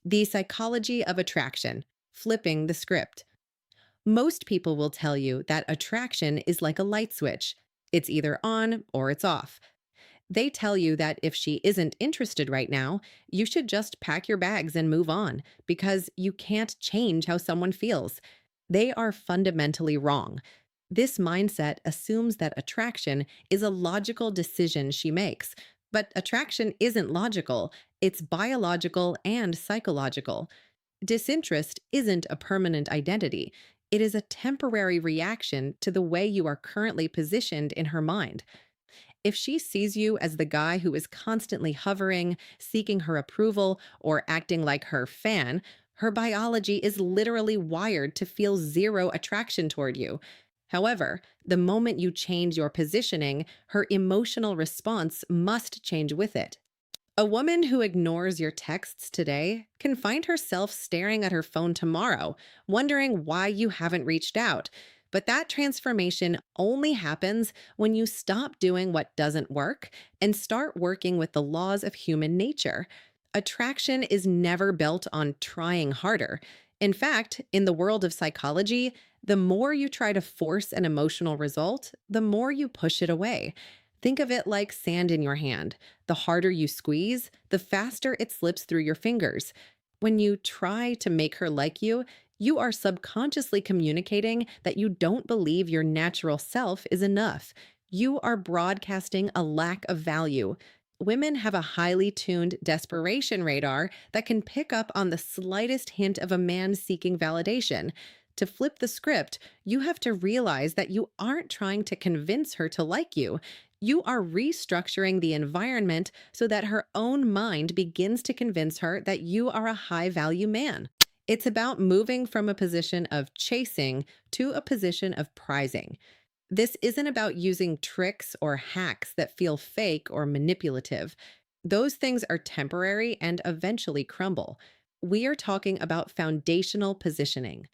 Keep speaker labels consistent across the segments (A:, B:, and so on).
A: The psychology of attraction, flipping the script. Most people will tell you that attraction is like a light switch. It's either on or it's off. They tell you that if she isn't interested right now, you should just pack your bags and move on because you can't change how someone feels. They are fundamentally wrong. This mindset assumes that attraction is a logical decision she makes. But attraction isn't logical, it's biological and psychological. Disinterest isn't a permanent identity. It is a temporary reaction to the way you are currently positioned in her mind. If she sees you as the guy who is constantly hovering, seeking her approval, or acting like her fan, her biology is literally wired to feel zero attraction toward you. However, the moment you change your positioning, her emotional response must change with it. A woman who ignores your texts today can find herself staring at her phone tomorrow, wondering why you haven't reached out. But that transformation only happens when you stop doing what doesn't work and start working with the laws of human nature. Attraction is never built on trying harder. In fact, in the world of psychology, the more you try to force an emotional result, the more you push it away. Think of it like sand in your hand. The harder you squeeze, the faster it slips through your fingers. When you try to make her like you are subconsciously communicating that you don't believe your natural self is enough. You are broadcasting a lack of value. Women have a highly tuned desperation radar that can pick up on the slightest hint of a man seeking validation. To flip the script, you have to realize that you aren't trying to convince her to like you. You are restructuring the environment so that her own mind begins to convince her that you are a high value man. It's about moving from a position of chasing to a position of prizing. This isn't about using tricks or hacks that feel fake or manipulative. Those things are temporary and eventually crumble. We are talking about foundational positioning.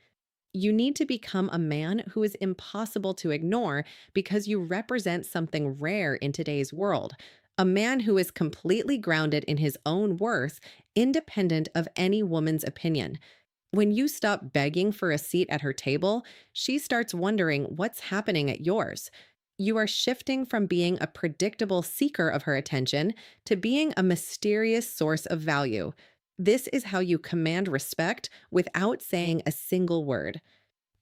A: You need to become a man who is impossible to ignore because you represent something rare in today's world. A man who is completely grounded in his own worth, independent of any woman's opinion. When you stop begging for a seat at her table, she starts wondering what's happening at yours. You are shifting from being a predictable seeker of her attention to being a mysterious source of value. This is how you command respect without saying a single word.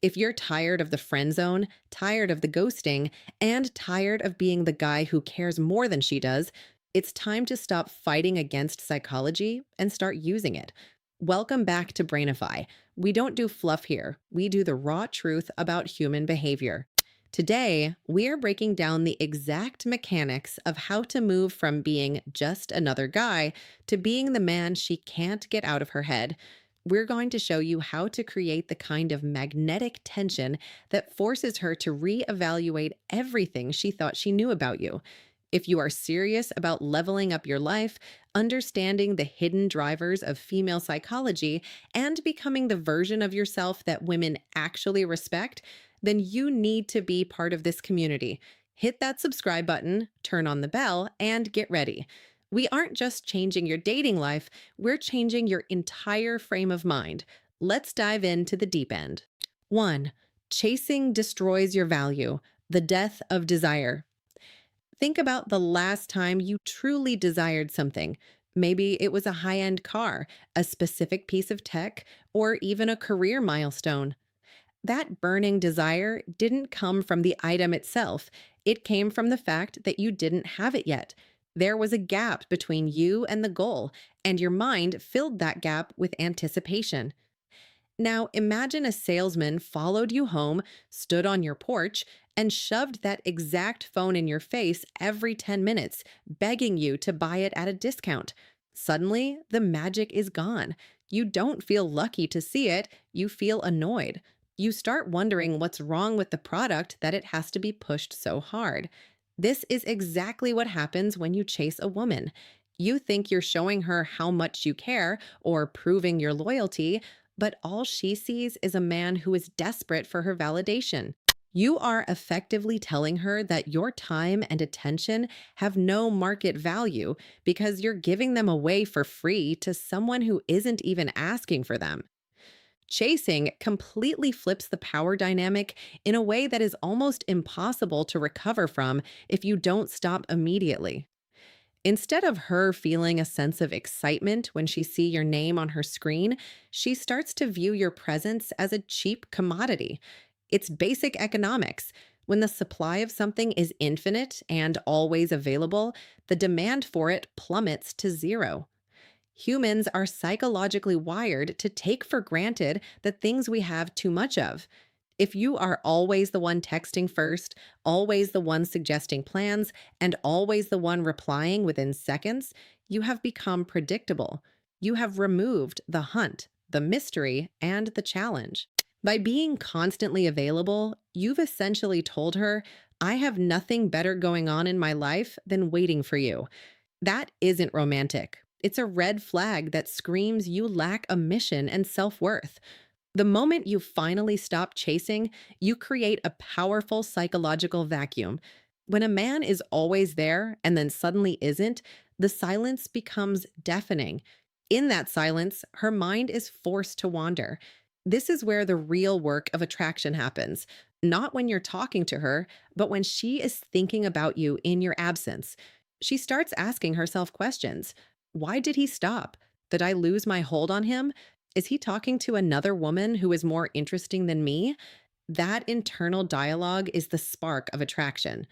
A: If you're tired of the friend zone, tired of the ghosting, and tired of being the guy who cares more than she does, it's time to stop fighting against psychology and start using it. Welcome back to Brainify. We don't do fluff here. We do the raw truth about human behavior. Today, we are breaking down the exact mechanics of how to move from being just another guy to being the man she can't get out of her head. We're going to show you how to create the kind of magnetic tension that forces her to reevaluate everything she thought she knew about you. If you are serious about leveling up your life, understanding the hidden drivers of female psychology, and becoming the version of yourself that women actually respect, then you need to be part of this community. Hit that subscribe button, turn on the bell, and get ready. We aren't just changing your dating life, we're changing your entire frame of mind. Let's dive into the deep end. 1. Chasing destroys your value. The death of desire. Think about the last time you truly desired something. Maybe it was a high-end car, a specific piece of tech, or even a career milestone. That burning desire didn't come from the item itself. It came from the fact that you didn't have it yet. There was a gap between you and the goal, and your mind filled that gap with anticipation. Now, imagine a salesman followed you home, stood on your porch, and shoved that exact phone in your face every 10 minutes, begging you to buy it at a discount. Suddenly, the magic is gone. You don't feel lucky to see it, you feel annoyed. You start wondering what's wrong with the product that it has to be pushed so hard. This is exactly what happens when you chase a woman. You think you're showing her how much you care or proving your loyalty, but all she sees is a man who is desperate for her validation. You are effectively telling her that your time and attention have no market value because you're giving them away for free to someone who isn't even asking for them. Chasing completely flips the power dynamic in a way that is almost impossible to recover from if you don't stop immediately. Instead of her feeling a sense of excitement when she see your name on her screen, she starts to view your presence as a cheap commodity. It's basic economics. When the supply of something is infinite and always available, the demand for it plummets to zero. Humans are psychologically wired to take for granted the things we have too much of. If you are always the one texting first, always the one suggesting plans, and always the one replying within seconds, you have become predictable. You have removed the hunt, the mystery, and the challenge. By being constantly available, you've essentially told her, I have nothing better going on in my life than waiting for you. That isn't romantic. It's a red flag that screams you lack a mission and self worth. The moment you finally stop chasing, you create a powerful psychological vacuum. When a man is always there and then suddenly isn't, the silence becomes deafening. In that silence, her mind is forced to wander. This is where the real work of attraction happens. Not when you're talking to her, but when she is thinking about you in your absence. She starts asking herself questions. Why did he stop? Did I lose my hold on him? Is he talking to another woman who is more interesting than me? That internal dialogue is the spark of attraction.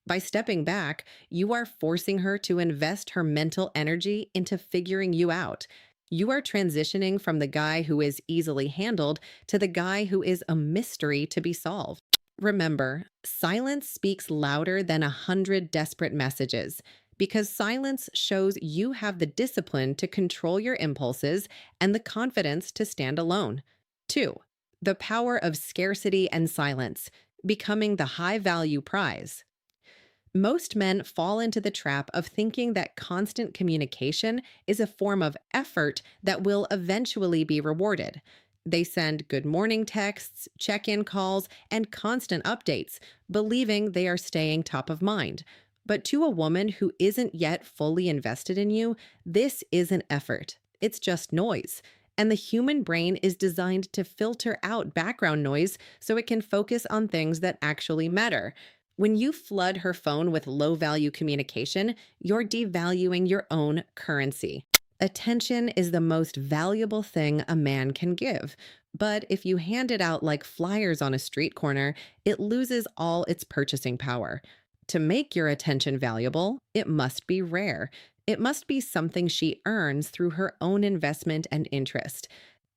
A: By stepping back, you are forcing her to invest her mental energy into figuring you out. You are transitioning from the guy who is easily handled to the guy who is a mystery to be solved. Remember, silence speaks louder than 100 desperate messages because silence shows you have the discipline to control your impulses and the confidence to stand alone. 2. The power of scarcity and silence, becoming the high value prize. Most men fall into the trap of thinking that constant communication is a form of effort that will eventually be rewarded. They send good morning texts, check in calls, and constant updates, believing they are staying top of mind. But to a woman who isn't yet fully invested in you, this isn't effort. It's just noise. And the human brain is designed to filter out background noise so it can focus on things that actually matter. When you flood her phone with low value communication, you're devaluing your own currency. Attention is the most valuable thing a man can give. But if you hand it out like flyers on a street corner, it loses all its purchasing power. To make your attention valuable, it must be rare. It must be something she earns through her own investment and interest.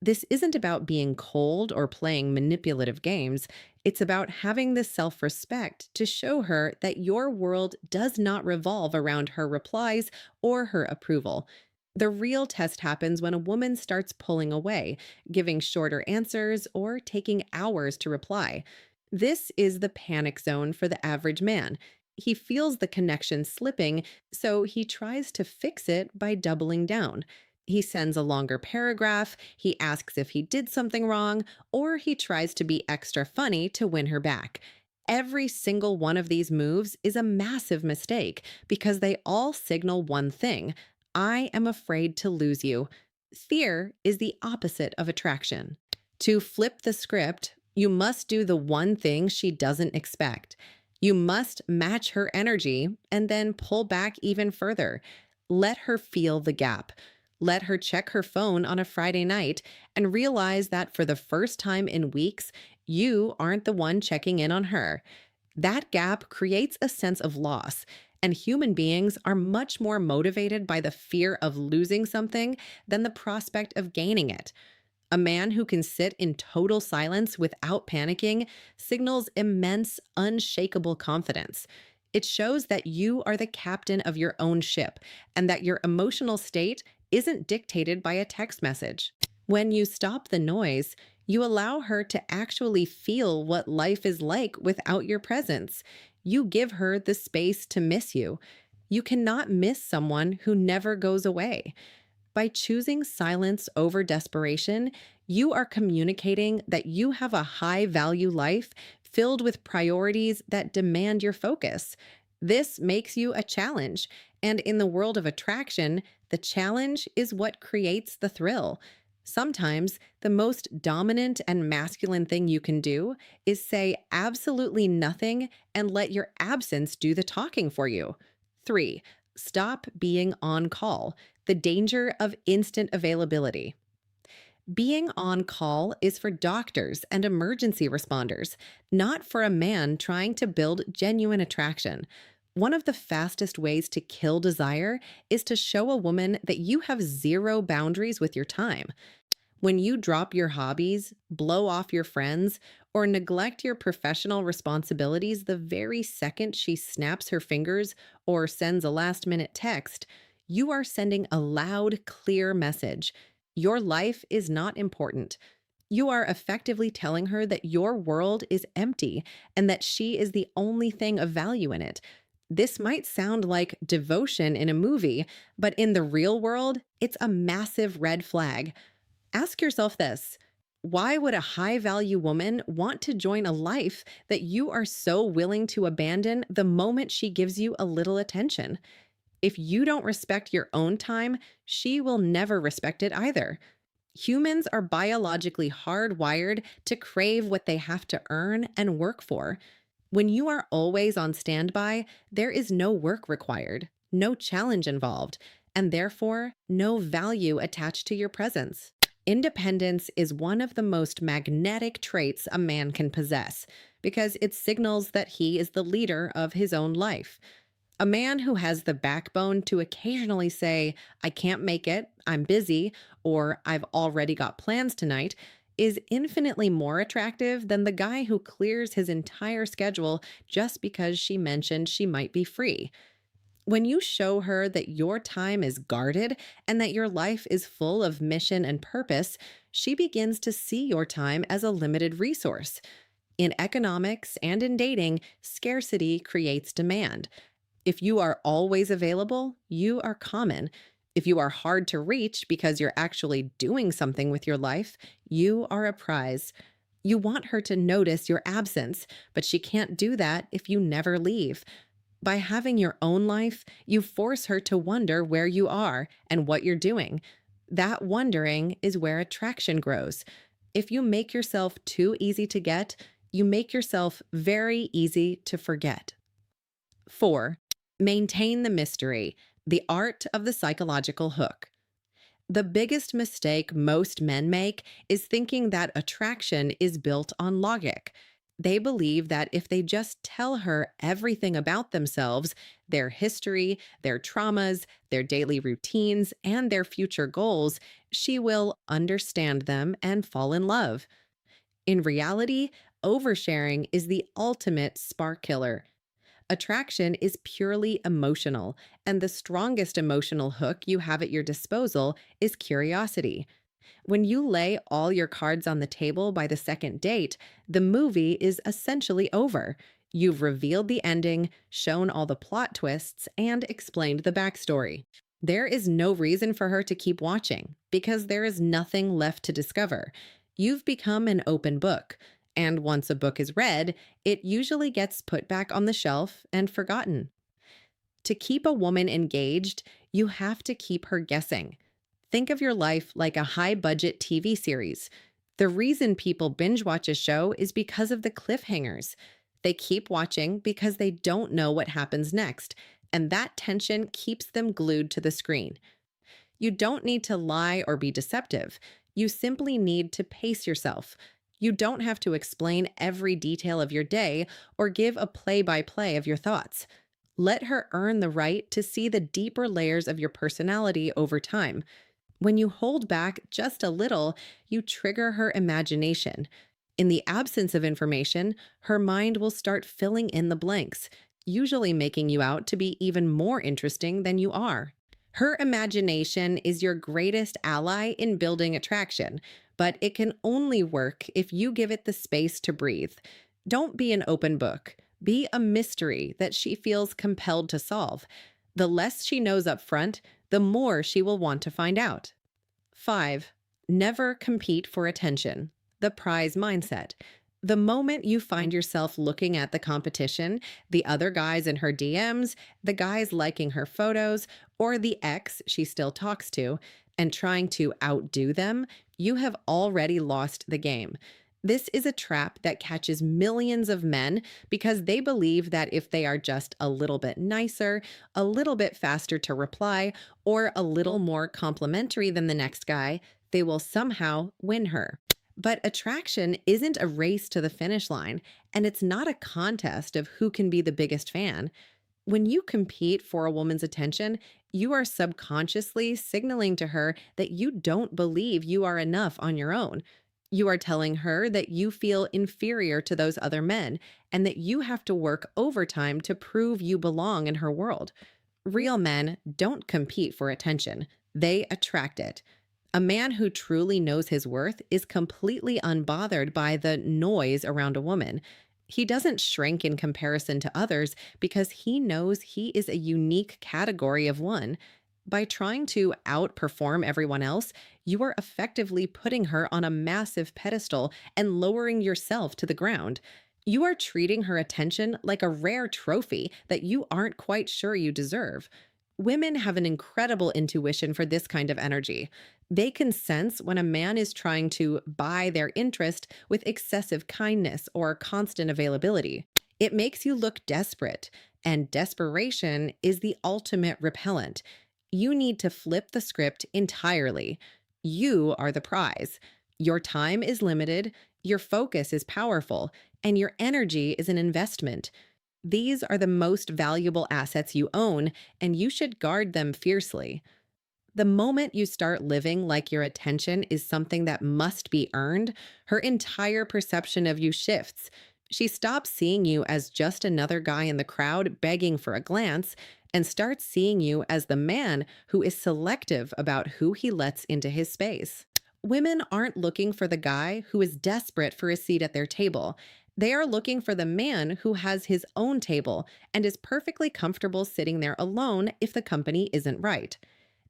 A: This isn't about being cold or playing manipulative games. It's about having the self respect to show her that your world does not revolve around her replies or her approval. The real test happens when a woman starts pulling away, giving shorter answers, or taking hours to reply. This is the panic zone for the average man. He feels the connection slipping, so he tries to fix it by doubling down. He sends a longer paragraph, he asks if he did something wrong, or he tries to be extra funny to win her back. Every single one of these moves is a massive mistake because they all signal one thing: I am afraid to lose you. Fear is the opposite of attraction. To flip the script, you must do the one thing she doesn't expect. You must match her energy and then pull back even further. Let her feel the gap. Let her check her phone on a Friday night and realize that for the first time in weeks, you aren't the one checking in on her. That gap creates a sense of loss, and human beings are much more motivated by the fear of losing something than the prospect of gaining it. A man who can sit in total silence without panicking signals immense, unshakable confidence. It shows that you are the captain of your own ship and that your emotional state isn't dictated by a text message. When you stop the noise, you allow her to actually feel what life is like without your presence. You give her the space to miss you. You cannot miss someone who never goes away. By choosing silence over desperation, you are communicating that you have a high value life filled with priorities that demand your focus. This makes you a challenge. And in the world of attraction, the challenge is what creates the thrill. Sometimes the most dominant and masculine thing you can do is say absolutely nothing and let your absence do the talking for you. 3. Stop being on call. The danger of instant availability. Being on call is for doctors and emergency responders, not for a man trying to build genuine attraction. One of the fastest ways to kill desire is to show a woman that you have zero boundaries with your time. When you drop your hobbies, blow off your friends, or neglect your professional responsibilities the very second she snaps her fingers or sends a last minute text, you are sending a loud, clear message. Your life is not important. You are effectively telling her that your world is empty and that she is the only thing of value in it. This might sound like devotion in a movie, but in the real world, it's a massive red flag. Ask yourself this: why would a high value woman want to join a life that you are so willing to abandon the moment she gives you a little attention? If you don't respect your own time, she will never respect it either. Humans are biologically hardwired to crave what they have to earn and work for. When you are always on standby, there is no work required, no challenge involved, and therefore no value attached to your presence. Independence is one of the most magnetic traits a man can possess because it signals that he is the leader of his own life. A man who has the backbone to occasionally say, I can't make it, I'm busy, or I've already got plans tonight, is infinitely more attractive than the guy who clears his entire schedule just because she mentioned she might be free. When you show her that your time is guarded and that your life is full of mission and purpose, she begins to see your time as a limited resource. In economics and in dating, scarcity creates demand. If you are always available, you are common. If you are hard to reach because you're actually doing something with your life, you are a prize. You want her to notice your absence, but she can't do that if you never leave. By having your own life, you force her to wonder where you are and what you're doing. That wondering is where attraction grows. If you make yourself too easy to get, you make yourself very easy to forget. 4. Maintain the mystery, the art of the psychological hook. The biggest mistake most men make is thinking that attraction is built on logic. They believe that if they just tell her everything about themselves, their history, their traumas, their daily routines, and their future goals, she will understand them and fall in love. In reality, oversharing is the ultimate spark killer. Attraction is purely emotional, and the strongest emotional hook you have at your disposal is curiosity. When you lay all your cards on the table by the second date, the movie is essentially over. You've revealed the ending, shown all the plot twists, and explained the backstory. There is no reason for her to keep watching because there is nothing left to discover. You've become an open book, and once a book is read, it usually gets put back on the shelf and forgotten. To keep a woman engaged, you have to keep her guessing. Think of your life like a high-budget TV series. The reason people binge watch a show is because of the cliffhangers. They keep watching because they don't know what happens next, and that tension keeps them glued to the screen. You don't need to lie or be deceptive. You simply need to pace yourself. You don't have to explain every detail of your day or give a play-by-play of your thoughts. Let her earn the right to see the deeper layers of your personality over time. When you hold back just a little, you trigger her imagination. In the absence of information, her mind will start filling in the blanks, usually making you out to be even more interesting than you are. Her imagination is your greatest ally in building attraction, but it can only work if you give it the space to breathe. Don't be an open book. Be a mystery that she feels compelled to solve. The less she knows up front, the more she will want to find out. 5. Never compete for attention. The prize mindset. The moment you find yourself looking at the competition, the other guys in her DMs, the guys liking her photos, or the ex she still talks to, and trying to outdo them, you have already lost the game. This is a trap that catches millions of men because they believe that if they are just a little bit nicer, a little bit faster to reply, or a little more complimentary than the next guy, they will somehow win her. But attraction isn't a race to the finish line, and it's not a contest of who can be the biggest fan. When you compete for a woman's attention, you are subconsciously signaling to her that you don't believe you are enough on your own. You are telling her that you feel inferior to those other men and that you have to work overtime to prove you belong in her world. Real men don't compete for attention, they attract it. A man who truly knows his worth is completely unbothered by the noise around a woman. He doesn't shrink in comparison to others because he knows he is a unique category of one. By trying to outperform everyone else, you are effectively putting her on a massive pedestal and lowering yourself to the ground. You are treating her attention like a rare trophy that you aren't quite sure you deserve. Women have an incredible intuition for this kind of energy. They can sense when a man is trying to buy their interest with excessive kindness or constant availability. It makes you look desperate, and desperation is the ultimate repellent. You need to flip the script entirely. You are the prize. Your time is limited, your focus is powerful, and your energy is an investment. These are the most valuable assets you own, and you should guard them fiercely. The moment you start living like your attention is something that must be earned, her entire perception of you shifts. She stops seeing you as just another guy in the crowd begging for a glance and starts seeing you as the man who is selective about who he lets into his space. Women aren't looking for the guy who is desperate for a seat at their table. They are looking for the man who has his own table and is perfectly comfortable sitting there alone if the company isn't right.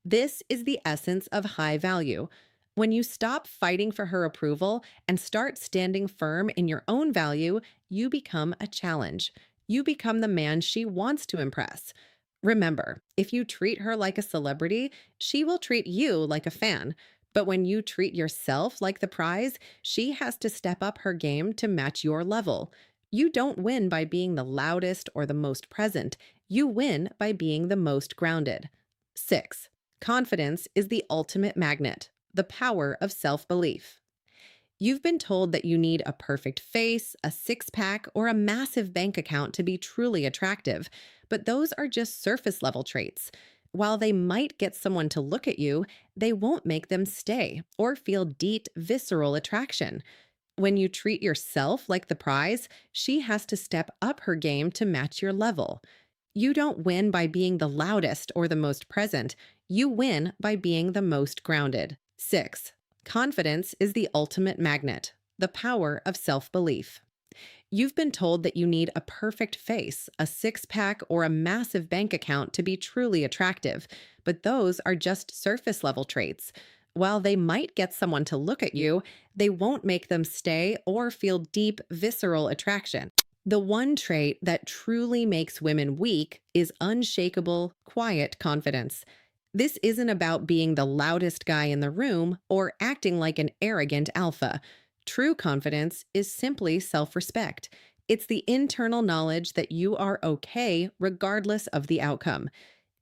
A: This is the essence of high value. When you stop fighting for her approval and start standing firm in your own value, you become a challenge. You become the man she wants to impress. Remember, if you treat her like a celebrity, she will treat you like a fan. But when you treat yourself like the prize, she has to step up her game to match your level. You don't win by being the loudest or the most present. You win by being the most grounded. 6. Confidence is the ultimate magnet, the power of self-belief. You've been told that you need a perfect face, a six pack, or a massive bank account to be truly attractive, but those are just surface level traits. While they might get someone to look at you, they won't make them stay or feel deep, visceral attraction. When you treat yourself like the prize, she has to step up her game to match your level. You don't win by being the loudest or the most present. You win by being the most grounded. 6. Confidence is the ultimate magnet, the power of self-belief. You've been told that you need a perfect face, a six pack, or a massive bank account to be truly attractive, but those are just surface level traits. While they might get someone to look at you, they won't make them stay or feel deep, visceral attraction. The one trait that truly makes women weak is unshakable, quiet confidence. This isn't about being the loudest guy in the room or acting like an arrogant alpha. True confidence is simply self-respect. It's the internal knowledge that you are okay regardless of the outcome.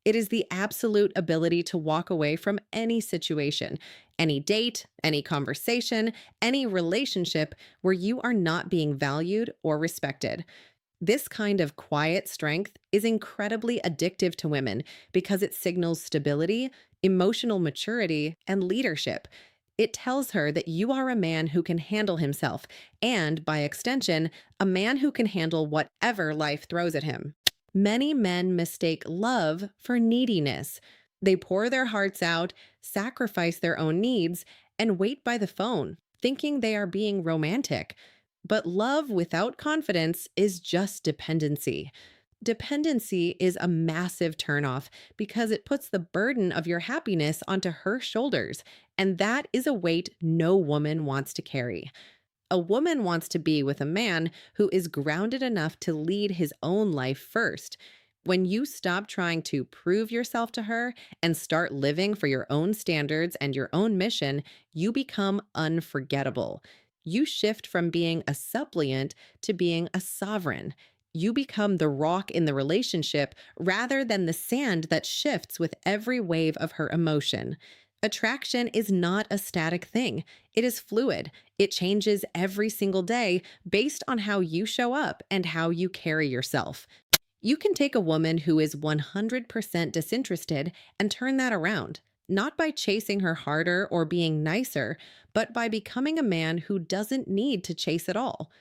A: It is the absolute ability to walk away from any situation, any date, any conversation, any relationship where you are not being valued or respected. This kind of quiet strength is incredibly addictive to women because it signals stability, emotional maturity, and leadership. It tells her that you are a man who can handle himself and, by extension, a man who can handle whatever life throws at him. Many men mistake love for neediness. They pour their hearts out, sacrifice their own needs, and wait by the phone, thinking they are being romantic. But love without confidence is just dependency. Dependency is a massive turnoff because it puts the burden of your happiness onto her shoulders, and that is a weight no woman wants to carry. A woman wants to be with a man who is grounded enough to lead his own life first. When you stop trying to prove yourself to her and start living for your own standards and your own mission, you become unforgettable. You shift from being a suppliant to being a sovereign. You become the rock in the relationship rather than the sand that shifts with every wave of her emotion. Attraction is not a static thing, it is fluid. It changes every single day based on how you show up and how you carry yourself. You can take a woman who is 100% disinterested and turn that around, not by chasing her harder or being nicer, but by becoming a man who doesn't need to chase at all.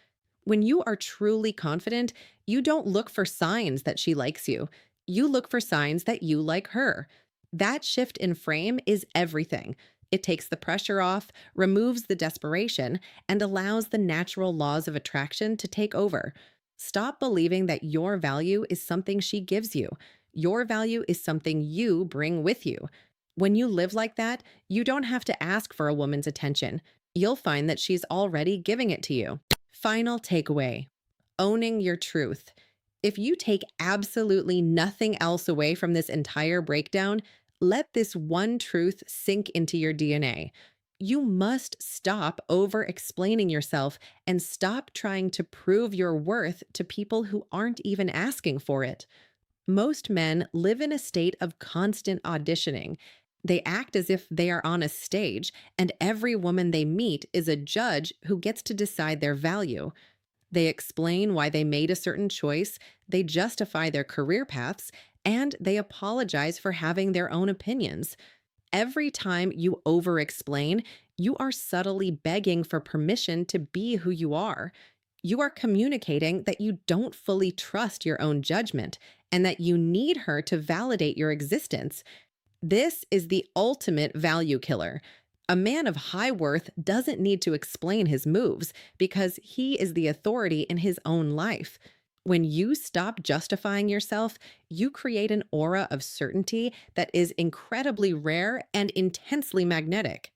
A: When you are truly confident, you don't look for signs that she likes you. You look for signs that you like her. That shift in frame is everything. It takes the pressure off, removes the desperation, and allows the natural laws of attraction to take over. Stop believing that your value is something she gives you. Your value is something you bring with you. When you live like that, you don't have to ask for a woman's attention. You'll find that she's already giving it to you. Final takeaway: owning your truth. If you take absolutely nothing else away from this entire breakdown, let this one truth sink into your DNA. You must stop over explaining yourself and stop trying to prove your worth to people who aren't even asking for it. Most men live in a state of constant auditioning. They act as if they are on a stage, and every woman they meet is a judge who gets to decide their value. They explain why they made a certain choice, they justify their career paths, and they apologize for having their own opinions. Every time you over explain, you are subtly begging for permission to be who you are. You are communicating that you don't fully trust your own judgment and that you need her to validate your existence. This is the ultimate value killer. A man of high worth doesn't need to explain his moves because he is the authority in his own life. When you stop justifying yourself, you create an aura of certainty that is incredibly rare and intensely magnetic.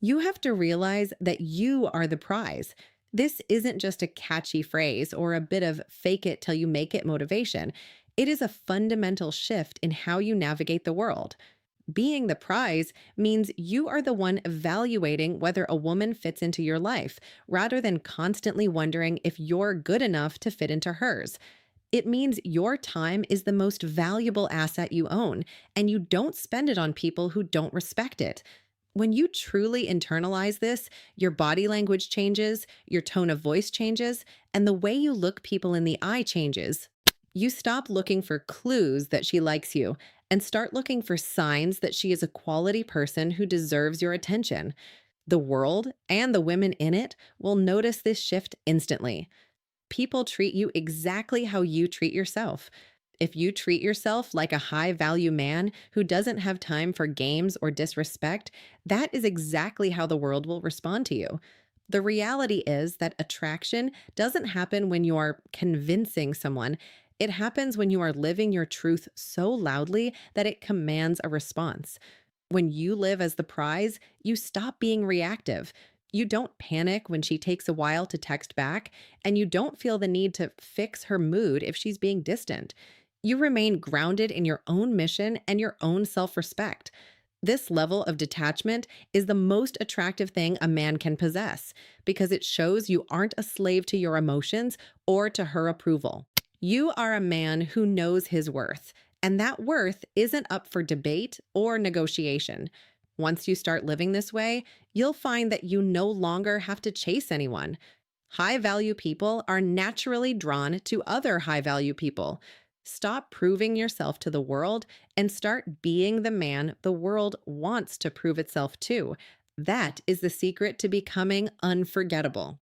A: You have to realize that you are the prize. This isn't just a catchy phrase or a bit of fake it till you make it motivation. It is a fundamental shift in how you navigate the world. Being the prize means you are the one evaluating whether a woman fits into your life, rather than constantly wondering if you're good enough to fit into hers. It means your time is the most valuable asset you own, and you don't spend it on people who don't respect it. When you truly internalize this, your body language changes, your tone of voice changes, and the way you look people in the eye changes. You stop looking for clues that she likes you and start looking for signs that she is a quality person who deserves your attention. The world and the women in it will notice this shift instantly. People treat you exactly how you treat yourself. If you treat yourself like a high value man who doesn't have time for games or disrespect, that is exactly how the world will respond to you. The reality is that attraction doesn't happen when you are convincing someone. It happens when you are living your truth so loudly that it commands a response. When you live as the prize, you stop being reactive. You don't panic when she takes a while to text back, and you don't feel the need to fix her mood if she's being distant. You remain grounded in your own mission and your own self respect. This level of detachment is the most attractive thing a man can possess because it shows you aren't a slave to your emotions or to her approval. You are a man who knows his worth, and that worth isn't up for debate or negotiation. Once you start living this way, you'll find that you no longer have to chase anyone. High value people are naturally drawn to other high value people. Stop proving yourself to the world and start being the man the world wants to prove itself to. That is the secret to becoming unforgettable.